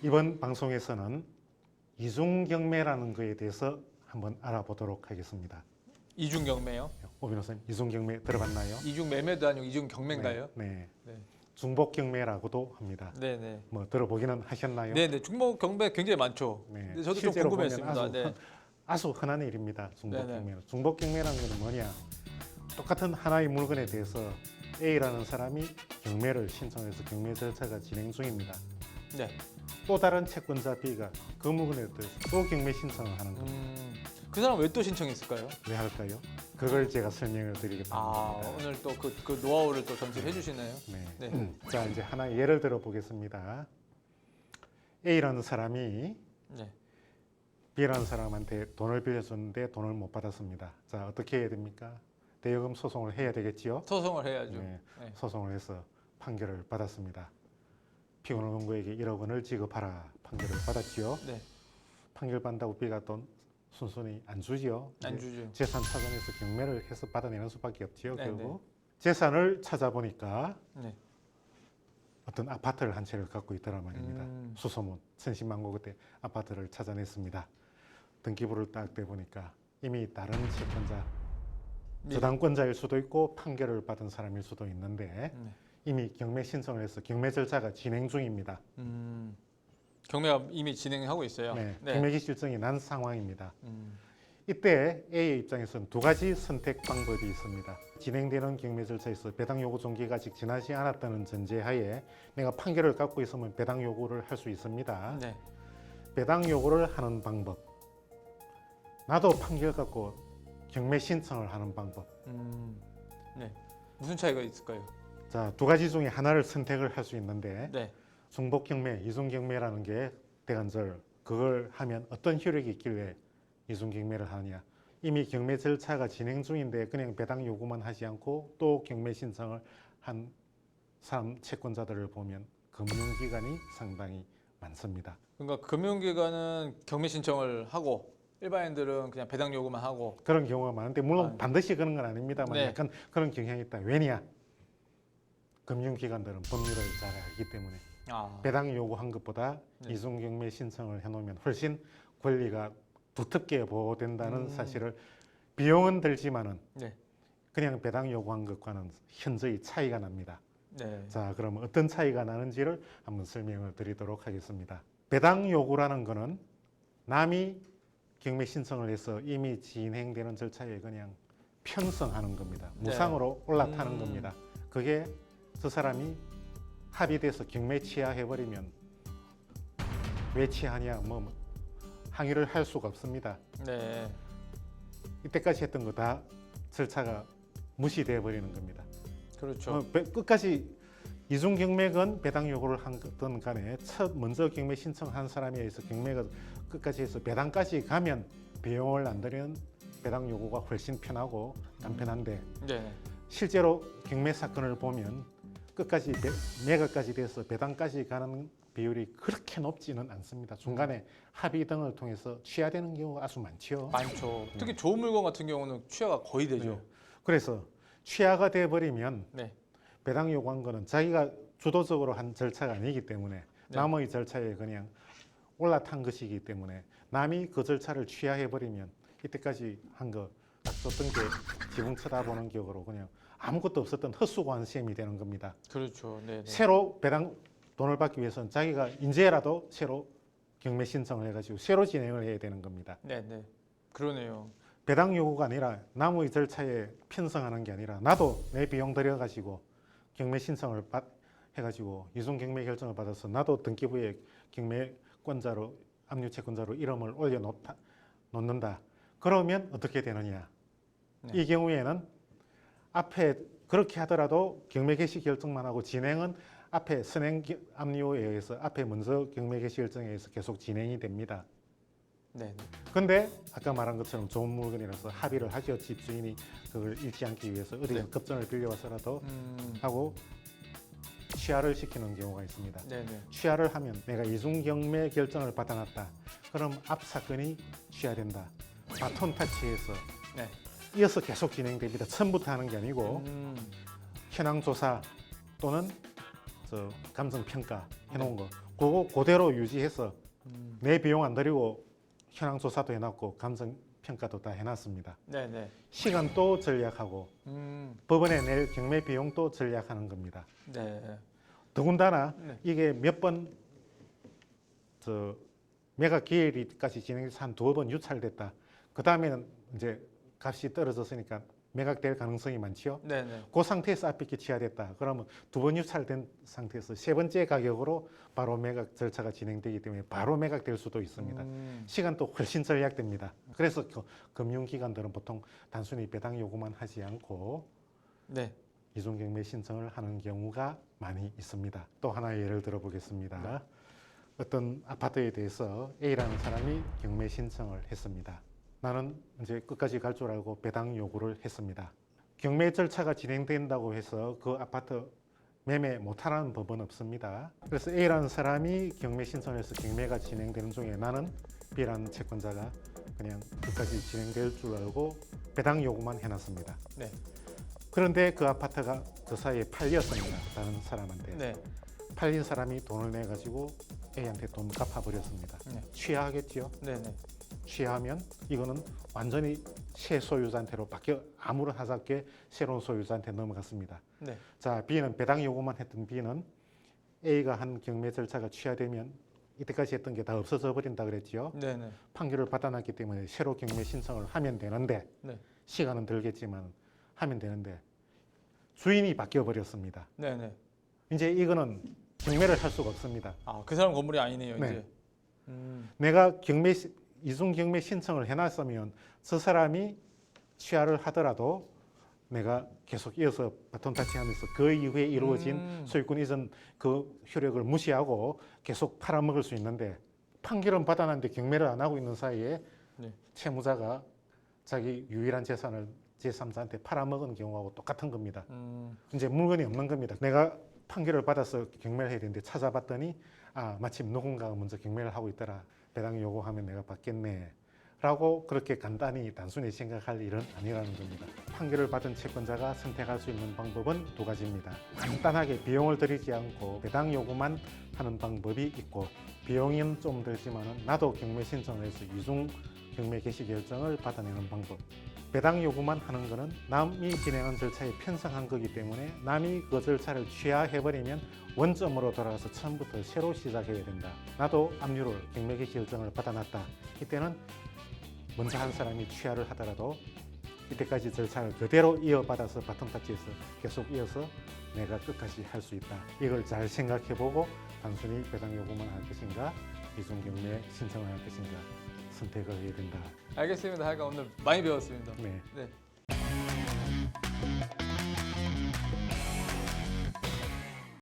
이번 방송에서는 이중경매라는 것에 대해서 한번 알아보도록 하겠습니다. 이중경매요? 오 변호사님, 이중경매 들어봤나요? 이중매매도 아니고 이중경매인가요? 네. 네. 중복경매라고도 합니다. 네네. 뭐 들어보기는 하셨나요? 네네. 중복경매 굉장히 많죠. 네. 근데 저도 좀 실제로 궁금했습니다. 보면 네. 아주 흔한 일입니다. 중복경매는. 네네. 중복경매라는 것은 뭐냐? 똑같은 하나의 물건에 대해서 A라는 사람이 경매를 신청해서 경매 절차가 진행 중입니다. 네. 또 다른 채권자 B가 그 물건에 대해서 또 경매 신청을 하는 겁니다. 그 사람 왜 또 신청했을까요? 왜 할까요? 그걸 제가 설명을 드리겠습니다. 오늘 또 그 노하우를 또 전수해 주시나요? 네. 네. 자, 이제 하나의 예를 들어 보겠습니다. A라는 사람이 네. B라는 사람한테 돈을 빌려줬는데 돈을 못 받았습니다. 자, 어떻게 해야 됩니까? 대여금 소송을 해야 되겠지요? 소송을 해야죠. 네. 네. 소송을 해서 판결을 받았습니다. 피고노부에게 1억 원을 지급하라 판결을 받았지요. 네. 판결 받는다고 B가 돈 순순히 안 주지요. 안 주죠. 재산 차원에서 경매를 해서 받아내는 수밖에 없지요. 네, 결국 재산을 찾아보니까 네. 어떤 아파트를 한 채를 갖고 있더란 말입니다. 음. 수소문 천신만고 그때 아파트를 찾아냈습니다. 등기부를 딱 대보니까 이미 다른 채권자 네. 저당권자일 수도 있고 판결을 받은 사람일 수도 있는데 네. 이미 경매 신청을 해서 경매 절차가 진행 중입니다. 경매가 이미 진행하고 있어요. 네, 네. 경매기 실정이 난 상황입니다. 음. 이때 A의 입장에서는 두 가지 선택 방법이 있습니다. 진행되는 경매 절차에서 배당 요구 종기가 아직 지나지 않았다는 전제하에 내가 판결을 갖고 있으면 배당 요구를 할 수 있습니다. 네. 배당 요구를 하는 방법, 나도 판결 갖고 경매 신청을 하는 방법. 네. 무슨 차이가 있을까요? 자, 두 가지 중에 하나를 선택을 할 수 있는데 네. 중복 경매, 이중 경매라는 게 대간절 그걸 하면 어떤 효력이 있길래 이중 경매를 하느냐? 이미 경매 절차가 진행 중인데 그냥 배당 요구만 하지 않고 또 경매 신청을 한 사람 채권자들을 보면 금융기관이 상당히 많습니다. 그러니까 금융기관은 경매 신청을 하고 일반인들은 그냥 배당 요구만 하고. 그런 경우가 많은데 물론 반드시 그런 건 아닙니다만 네. 약간 그런 경향이 있다. 왜냐? 금융기관들은 법률을 잘 알기 때문에 배당 요구한 것보다 네. 이중 경매 신청을 해놓으면 훨씬 권리가 두텁게 보호된다는 사실을 비용은 들지만은 네. 그냥 배당 요구한 것과는 현저히 차이가 납니다. 네. 자, 그럼 어떤 차이가 나는지를 한번 설명을 드리도록 하겠습니다. 배당 요구라는 거는 남이 경매 신청을 해서 이미 진행되는 절차에 그냥 편성하는 겁니다. 무상으로 올라타는 겁니다. 그게 저 사람이 합의돼서 경매 취하해버리면 왜 취하냐 뭐 항의를 할 수가 없습니다. 네. 이때까지 했던 거 다 절차가 무시돼 버리는 겁니다. 그렇죠. 끝까지 이중 경매건 배당 요구를 한든 간에 먼저 경매 신청한 사람에 의해서 경매가 끝까지 해서 배당까지 가면 비용을 안 들이는 배당 요구가 훨씬 편하고 간편한데 네. 실제로 경매 사건을 보면 끝까지 매각까지 돼서 배당까지 가는 비율이 그렇게 높지는 않습니다. 중간에 합의 등을 통해서 취하되는 경우가 아주 많지요. 많죠. 특히 좋은 물건 같은 경우는 취하가 거의 되죠. 네. 그래서 취하가 돼 버리면 네. 배당 요구한 거는 자기가 주도적으로 한 절차가 아니기 때문에 네. 남의 절차에 그냥 올라탄 것이기 때문에 남이 그 절차를 취하해 버리면 이때까지 한 거 딱 줬던 게 지붕 쳐다보는 격으로 그냥 아무것도 없었던 헛수고한 셈이 되는 겁니다. 그렇죠. 네. 새로 배당 돈을 받기 위해서는 자기가 인제라도 새로 경매 신청을 해가지고 새로 진행을 해야 되는 겁니다. 네. 네. 그러네요. 배당 요구가 아니라 남의 절차에 편성하는 게 아니라 나도 내 비용 들여가지고 경매 신청을 해가지고 이중 경매 결정을 받아서 나도 등기부에 경매권자로 압류 채권자로 이름을 올려놓는다. 그러면 어떻게 되느냐? 네. 이 경우에는 앞에 그렇게 하더라도 경매 개시 결정만 하고 진행은 앞에 선행 압류에 의해서 앞에 먼저 경매 개시 결정에 의해서 계속 진행이 됩니다. 네. 근데 아까 말한 것처럼 좋은 물건이라서 합의를 하죠. 집주인이 그걸 잃지 않기 위해서 어디서 네. 급전을 빌려와서라도 하고 취하를 시키는 경우가 있습니다. 네네. 취하를 하면 내가 이중 경매 결정을 받아놨다. 그럼 앞 사건이 취하된다. 바톤 타치해서 네. 이어서 계속 진행됩니다. 처음부터 하는 게 아니고 현황 조사 또는 감정 평가 해놓은 거 그거 그대로 유지해서 음. 내 비용 안 들이고 현황 조사도 해놨고 감정 평가도 다 해놨습니다. 네네. 시간도 절약하고 법원에 낼 경매 비용도 절약하는 겁니다. 네. 더군다나 네. 이게 몇 번 매각 기일까지 진행해서 한 2번 유찰됐다. 그 다음에는 이제 값이 떨어졌으니까 매각될 가능성이 많지요. 네네. 그 상태에서 앞비기 취하됐다. 그러면 2번 유찰된 상태에서 세 번째 가격으로 바로 매각 절차가 진행되기 때문에 바로 매각될 수도 있습니다. 시간도 훨씬 절약됩니다. 그래서 금융기관들은 보통 단순히 배당 요구만 하지 않고 네. 이중경매 신청을 하는 경우가 많이 있습니다. 또 하나의 예를 들어보겠습니다. 어떤 아파트에 대해서 A라는 사람이 경매 신청을 했습니다. 나는 이제 끝까지 갈 줄 알고 배당 요구를 했습니다. 경매 절차가 진행된다고 해서 그 아파트 매매 못하라는 법은 없습니다. 그래서 A라는 사람이 경매 신청해서 경매가 진행되는 중에 나는 B라는 채권자가 그냥 끝까지 진행될 줄 알고 배당 요구만 해놨습니다. 네. 그런데 그 아파트가 그 사이에 팔렸습니다. 다른 사람한테. 네. 팔린 사람이 돈을 내가지고 A한테 돈 갚아버렸습니다. 네. 취하하겠죠. 네네. 취하면 이거는 완전히 새 소유자한테로 바뀌어 아무런 하자 없게 새로운 소유자한테 넘어갔습니다. 네. 자, B는 배당 요구만 했던 B는 A가 한 경매 절차가 취하되면 이때까지 했던 게 다 없어져 버린다 그랬죠. 네네. 판결을 받아놨기 때문에 새로 경매 신청을 하면 되는데 네. 시간은 들겠지만 하면 되는데 주인이 바뀌어 버렸습니다. 네네. 이제 이거는 경매를 할 수가 없습니다. 아, 그 사람 건물이 아니네요, 네. 이제. 내가 이중 경매 신청을 해놨으면 저 사람이 취하를 하더라도 내가 계속 이어서 바톤 타치하면서 그 이후에 이루어진 소유권 이전 그 효력을 무시하고 계속 팔아먹을 수 있는데 판결은 받아놨는데 경매를 안 하고 있는 사이에 네. 채무자가 자기 유일한 재산을 제3자한테 팔아먹은 경우하고 똑같은 겁니다. 이제 물건이 없는 겁니다. 내가 판결을 받아서 경매를 해야 되는데 찾아봤더니 아, 마침 누군가가 먼저 경매를 하고 있더라. 배당 요구하면 내가 받겠네. 라고 그렇게 간단히 단순히 생각할 일은 아니라는 겁니다. 판결을 받은 채권자가 선택할 수 있는 방법은 2가지입니다. 간단하게 비용을 들이지 않고 배당 요구만 하는 방법이 있고 비용은 좀 들지만 나도 경매 신청을 해서 이중 경매 개시 결정을 받아내는 방법. 배당 요구만 하는 것은 남이 진행한 절차에 편성한 거기 때문에 남이 그 절차를 취하해버리면 원점으로 돌아가서 처음부터 새로 시작해야 된다. 나도 압류를 경매 개시 결정을 받아놨다. 이때는 먼저 한 사람이 취하를 하더라도 이때까지 절차를 그대로 이어받아서 바톤 타치에서 계속 이어서 내가 끝까지 할 수 있다. 이걸 잘 생각해보고 단순히 배당 요구만 할 것인가 이중 경매 신청을 할 것인가 선택을 해야 된다. 알겠습니다. 하여간 오늘 많이 배웠습니다. 네. 네.